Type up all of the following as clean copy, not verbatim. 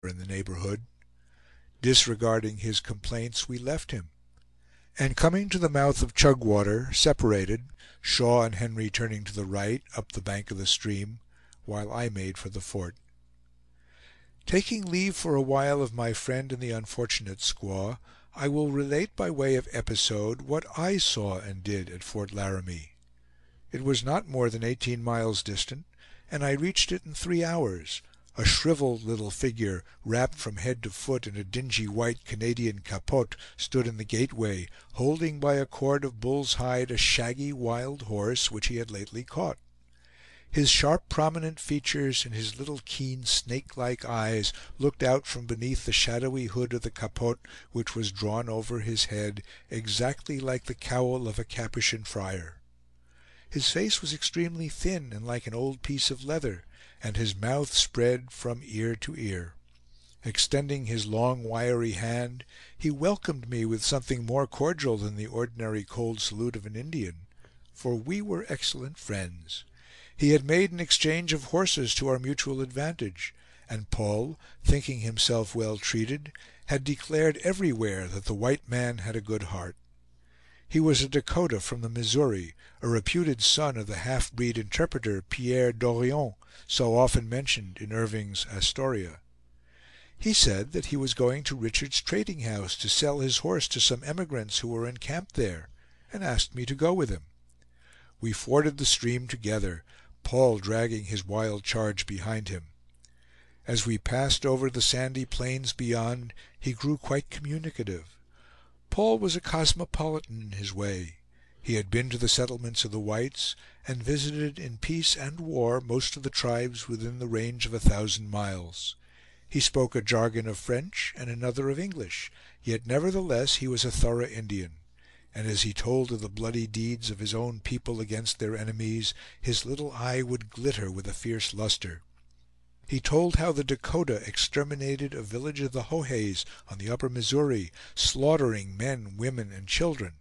in the neighborhood. Disregarding his complaints, we left him, and coming to the mouth of Chugwater, separated, Shaw and Henry turning to the right, up the bank of the stream, while I made for the fort. Taking leave for a while of my friend and the unfortunate squaw, I will relate by way of episode what I saw and did at Fort Laramie. It was not more than 18 miles distant, and I reached it in 3 hours. A shriveled little figure, wrapped from head to foot in a dingy white Canadian capote, stood in the gateway, holding by a cord of bull's hide a shaggy wild horse which he had lately caught. His sharp prominent features and his little keen snake-like eyes looked out from beneath the shadowy hood of the capote, which was drawn over his head, exactly like the cowl of a Capuchin friar. His face was extremely thin and like an old piece of leather, and his mouth spread from ear to ear. Extending his long wiry hand, he welcomed me with something more cordial than the ordinary cold salute of an Indian, for we were excellent friends. He had made an exchange of horses to our mutual advantage, and Paul, thinking himself well treated, had declared everywhere that the white man had a good heart. He was a Dakota from the Missouri, a reputed son of the half-breed interpreter Pierre Dorion, so often mentioned in Irving's Astoria. He said that he was going to Richard's trading house to sell his horse to some emigrants who were encamped there, and asked me to go with him. We forded the stream together, Paul dragging his wild charge behind him. As we passed over the sandy plains beyond, he grew quite communicative. Paul was a cosmopolitan in his way. He had been to the settlements of the whites, and visited in peace and war most of the tribes within the range of 1,000 miles. He spoke a jargon of French and another of English, yet nevertheless he was a thorough Indian, and as he told of the bloody deeds of his own people against their enemies, his little eye would glitter with a fierce luster. He told how the Dakota exterminated a village of the Hohays on the upper Missouri, slaughtering men, women, and children,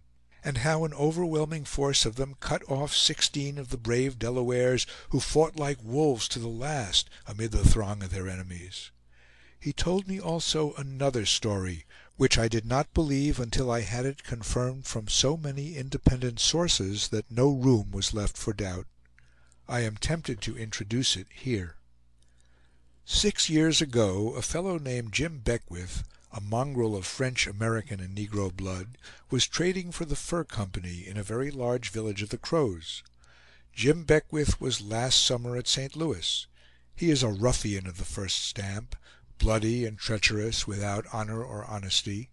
and how an overwhelming force of them cut off 16 of the brave Delawares, who fought like wolves to the last amid the throng of their enemies. He told me also another story, which I did not believe until I had it confirmed from so many independent sources that no room was left for doubt. I am tempted to introduce it here. 6 years ago, a fellow named Jim Beckwith, a mongrel of French, American, and Negro blood, was trading for the Fur Company in a very large village of the Crows. Jim Beckwith was last summer at St. Louis. He is a ruffian of the first stamp, bloody and treacherous, without honor or honesty.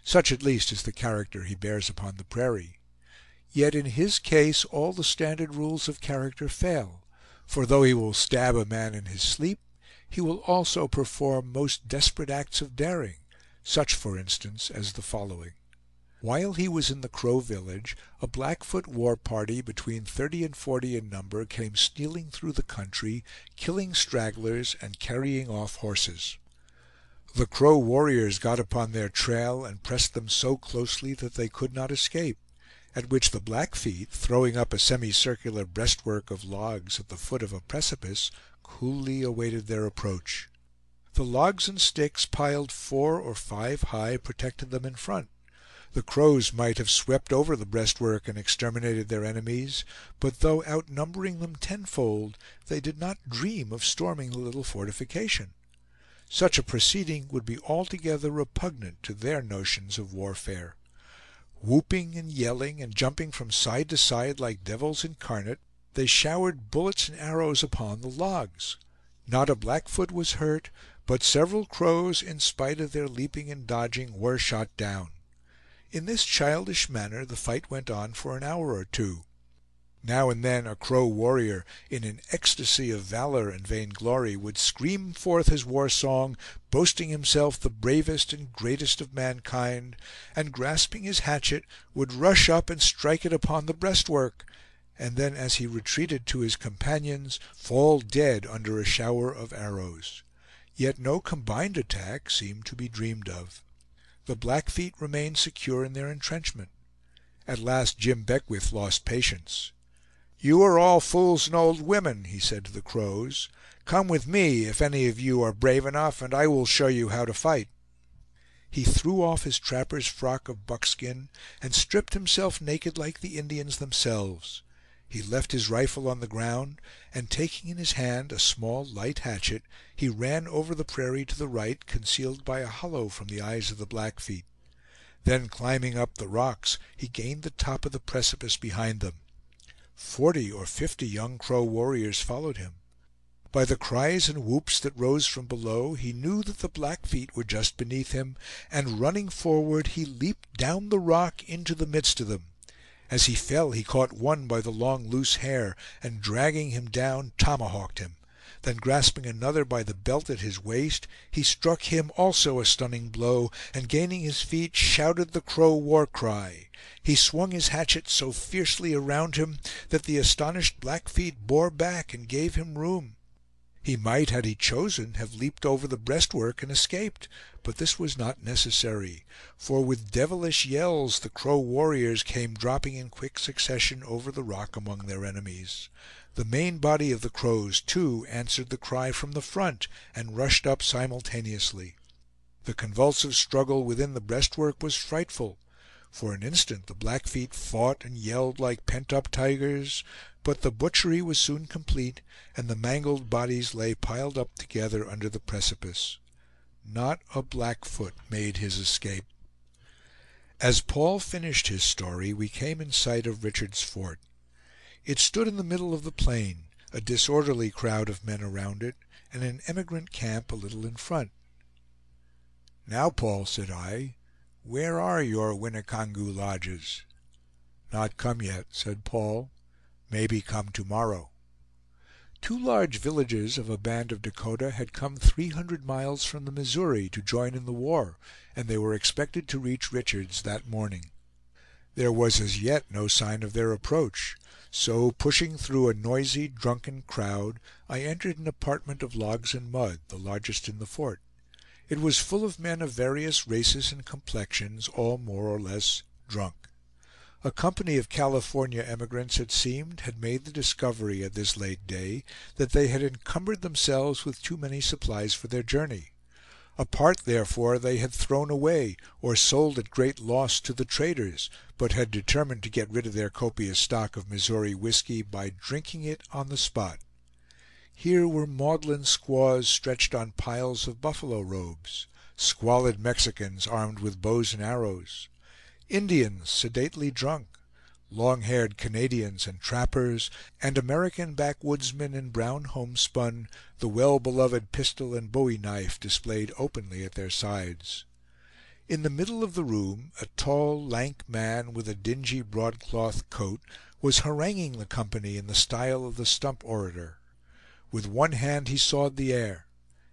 Such at least is the character he bears upon the prairie. Yet in his case all the standard rules of character fail, for though he will stab a man in his sleep, he will also perform most desperate acts of daring, such, for instance, as the following. While he was in the Crow village, a Blackfoot war party between 30 and 40 in number came stealing through the country, killing stragglers and carrying off horses. The Crow warriors got upon their trail and pressed them so closely that they could not escape, at which the Blackfeet, throwing up a semicircular breastwork of logs at the foot of a precipice, coolly awaited their approach. The logs and sticks, piled 4 or 5 high, protected them in front. The Crows might have swept over the breastwork and exterminated their enemies, but though outnumbering them tenfold, they did not dream of storming the little fortification. Such a proceeding would be altogether repugnant to their notions of warfare. Whooping and yelling and jumping from side to side like devils incarnate, they showered bullets and arrows upon the logs. Not a Blackfoot was hurt, but several Crows, in spite of their leaping and dodging, were shot down. In this childish manner the fight went on for an hour or two. Now and then a Crow warrior, in an ecstasy of valor and vainglory, would scream forth his war song, boasting himself the bravest and greatest of mankind, and grasping his hatchet, would rush up and strike it upon the breastwork, and then, as he retreated to his companions, fall dead under a shower of arrows. Yet no combined attack seemed to be dreamed of. The Blackfeet remained secure in their entrenchment. At last Jim Beckwith lost patience. "You are all fools and old women," he said to the Crows. "Come with me, if any of you are brave enough, and I will show you how to fight." He threw off his trapper's frock of buckskin, and stripped himself naked like the Indians themselves. He left his rifle on the ground, and taking in his hand a small light hatchet, he ran over the prairie to the right, concealed by a hollow from the eyes of the Blackfeet. Then climbing up the rocks, he gained the top of the precipice behind them. 40 or 50 young Crow warriors followed him. By the cries and whoops that rose from below, he knew that the Blackfeet were just beneath him, and running forward, he leaped down the rock into the midst of them. As he fell, he caught one by the long loose hair, and dragging him down, tomahawked him. Then grasping another by the belt at his waist, he struck him also a stunning blow, and gaining his feet, shouted the Crow war cry. He swung his hatchet so fiercely around him that the astonished Blackfeet bore back and gave him room. He might, had he chosen, have leaped over the breastwork and escaped, but this was not necessary, for with devilish yells the Crow warriors came dropping in quick succession over the rock among their enemies. The main body of the Crows, too, answered the cry from the front, and rushed up simultaneously. The convulsive struggle within the breastwork was frightful. For an instant the Blackfeet fought and yelled like pent-up tigers, but the butchery was soon complete, and the mangled bodies lay piled up together under the precipice. Not a Blackfoot made his escape. As Paul finished his story, we came in sight of Richard's fort. It stood in the middle of the plain, a disorderly crowd of men around it, and an emigrant camp a little in front. "Now, Paul," said I, "where are your Winnecongew lodges?" "Not come yet," said Paul. "Maybe come tomorrow." 2 large villages of a band of Dakota had come 300 miles from the Missouri to join in the war, and they were expected to reach Richard's that morning. There was as yet no sign of their approach, so pushing through a noisy, drunken crowd, I entered an apartment of logs and mud, the largest in the fort. It was full of men of various races and complexions, all more or less drunk. A company of California emigrants, it seemed, had made the discovery at this late day that they had encumbered themselves with too many supplies for their journey. A part, therefore, they had thrown away, or sold at great loss to the traders, but had determined to get rid of their copious stock of Missouri whiskey by drinking it on the spot. Here were maudlin squaws stretched on piles of buffalo robes, squalid Mexicans armed with bows and arrows, Indians sedately drunk, long-haired Canadians and trappers, and American backwoodsmen in brown homespun, the well-beloved pistol and bowie knife displayed openly at their sides. In the middle of the room, a tall, lank man with a dingy broadcloth coat was haranguing the company in the style of the stump orator. With one hand he sawed the air,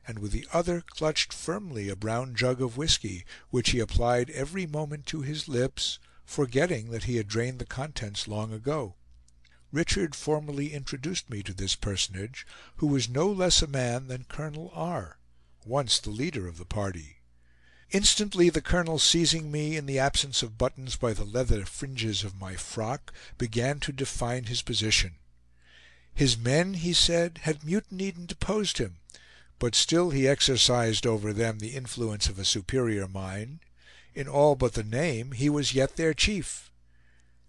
and with the other clutched firmly a brown jug of whiskey, which he applied every moment to his lips, forgetting that he had drained the contents long ago. Richard formally introduced me to this personage, who was no less a man than Colonel R., once the leader of the party. Instantly the colonel, seizing me in the absence of buttons by the leather fringes of my frock, began to define his position. His men, he said, had mutinied and deposed him, but still he exercised over them the influence of a superior mind. In all but the name he was yet their chief.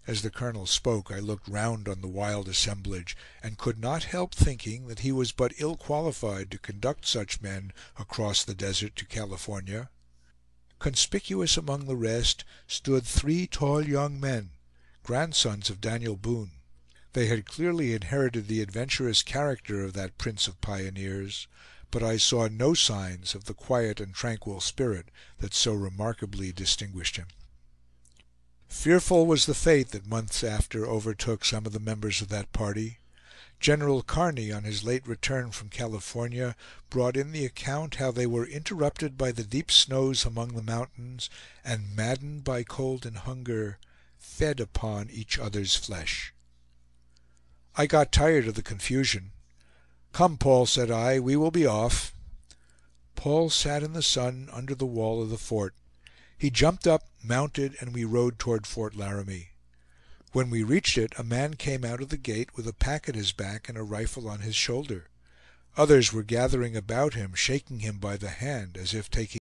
As the colonel spoke, I looked round on the wild assemblage, and could not help thinking that he was but ill qualified to conduct such men across the desert to California. Conspicuous among the rest stood 3 tall young men, grandsons of Daniel Boone. They had clearly inherited the adventurous character of that prince of pioneers, but I saw no signs of the quiet and tranquil spirit that so remarkably distinguished him. Fearful was the fate that months after overtook some of the members of that party. General Kearny, on his late return from California, brought in the account how they were interrupted by the deep snows among the mountains, and maddened by cold and hunger, fed upon each other's flesh. I got tired of the confusion. "Come, Paul," said I, "we will be off." Paul sat in the sun under the wall of the fort. He jumped up, mounted, and we rode toward Fort Laramie. When we reached it, a man came out of the gate with a pack at his back and a rifle on his shoulder. Others were gathering about him, shaking him by the hand, as if taking